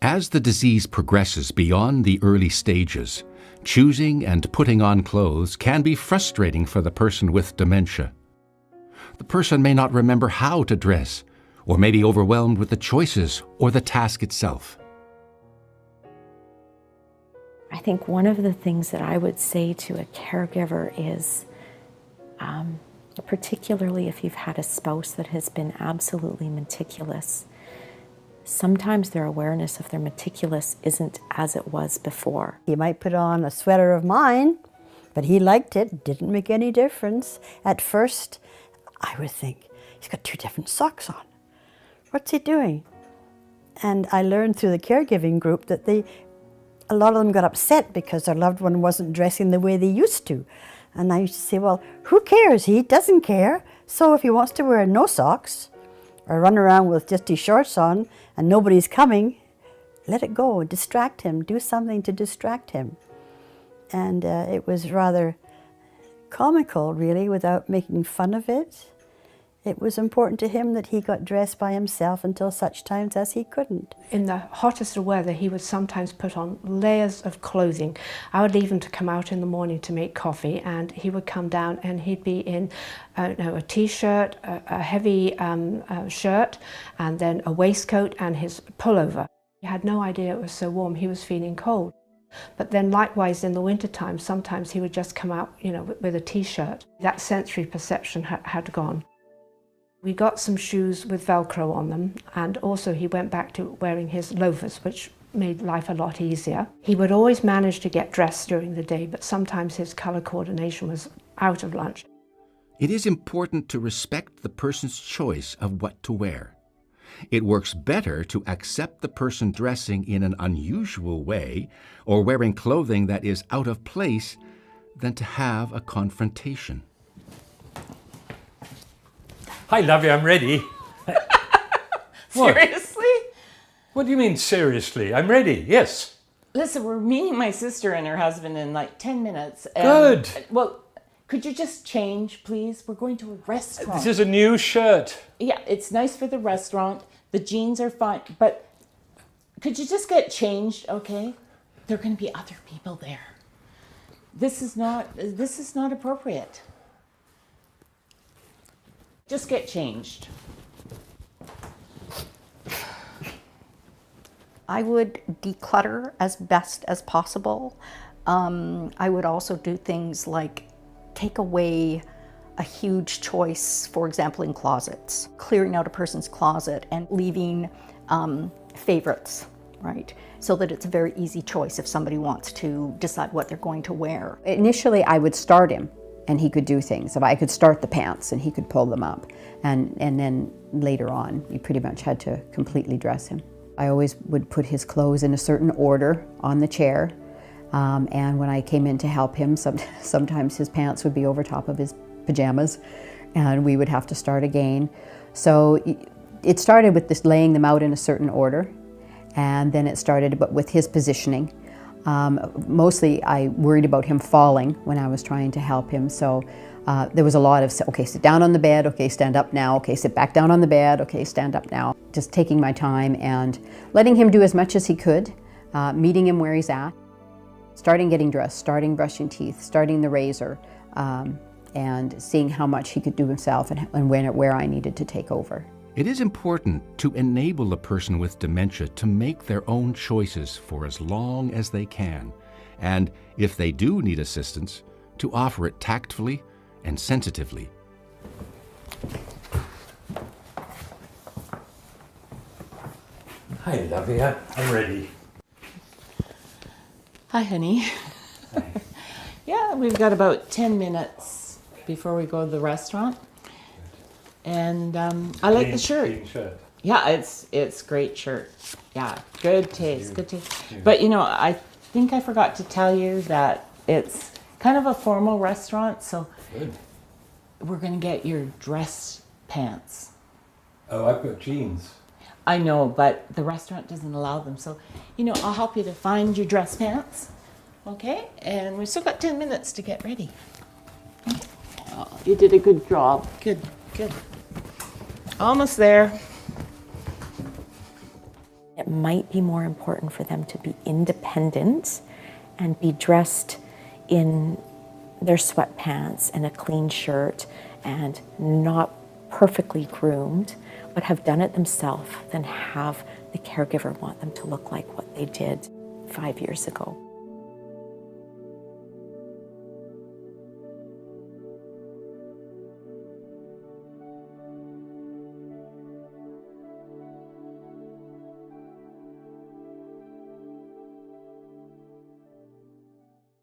As the disease progresses beyond the early stages, choosing and putting on clothes can be frustrating for the person with dementia. The person may not remember how to dress, or may be overwhelmed with the choices or the task itself. I think one of the things that I would say to a caregiver is, particularly if you've had a spouse that has been absolutely meticulous, sometimes their awareness of their meticulous isn't as it was before. He might put on a sweater of mine, but he liked it, didn't make any difference. At first, I would think, he's got 2 different socks on. What's he doing? And I learned through the caregiving group that a lot of them got upset because their loved one wasn't dressing the way they used to. And I used to say, well, who cares? He doesn't care. So if he wants to wear no socks or run around with just his shorts on and nobody's coming, let it go, distract him, do something to distract him. And it was rather comical, really, without making fun of it. It was important to him that he got dressed by himself until such times as he couldn't. In the hottest of weather, he would sometimes put on layers of clothing. I would leave him to come out in the morning to make coffee, and he would come down and he'd be in a t-shirt, a heavy shirt, and then a waistcoat and his pullover. He had no idea it was so warm. He was feeling cold. But then likewise in the wintertime, sometimes he would just come out, with a t-shirt. That sensory perception had gone. We got some shoes with Velcro on them, and also he went back to wearing his loafers, which made life a lot easier. He would always manage to get dressed during the day, but sometimes his colour coordination was out of lunch. It is important to respect the person's choice of what to wear. It works better to accept the person dressing in an unusual way or wearing clothing that is out of place than to have a confrontation. Hi, lovey, I'm ready. Seriously? What do you mean, seriously? I'm ready, yes. Listen, we're meeting my sister and her husband in like 10 minutes. Good. Well, could you just change, please? We're going to a restaurant. This is a new shirt. Yeah, it's nice for the restaurant. The jeans are fine, but could you just get changed, okay? There are going to be other people there. This is not appropriate. Just get changed. I would declutter as best as possible. I would also do things like take away a huge choice, for example, in closets, clearing out a person's closet and leaving favorites, right? So that it's a very easy choice if somebody wants to decide what they're going to wear. Initially, I would start him and he could do things. If I could start the pants and he could pull them up. And then later on, you pretty much had to completely dress him. I always would put his clothes in a certain order on the chair. And when I came in to help him, sometimes his pants would be over top of his pajamas and we would have to start again. So it started with this laying them out in a certain order, and then it started with his positioning. Mostly I worried about him falling when I was trying to help him, so there was a lot of, okay, sit down on the bed, okay, stand up now, okay, sit back down on the bed, okay, stand up now. Just taking my time and letting him do as much as he could, meeting him where he's at, starting getting dressed, starting brushing teeth, starting the razor, and seeing how much he could do himself and where I needed to take over. It is important to enable a person with dementia to make their own choices for as long as they can, and if they do need assistance, to offer it tactfully and sensitively. Hi, lovey, I'm ready. Hi, honey. Hi. Yeah, we've got about 10 minutes before we go to the restaurant. And I like the shirt. Clean shirt. Yeah, it's great shirt. Yeah, good taste, good taste. But I think I forgot to tell you that it's kind of a formal restaurant, so Good. we're gonna get your dress pants. Oh, I've got jeans. I know, but the restaurant doesn't allow them, so I'll help you to find your dress pants. Okay? And we've still got 10 minutes to get ready. Oh, you did a good job. Good, good. Almost there. It might be more important for them to be independent and be dressed in their sweatpants and a clean shirt and not perfectly groomed, but have done it themselves than have the caregiver want them to look like what they did 5 years ago.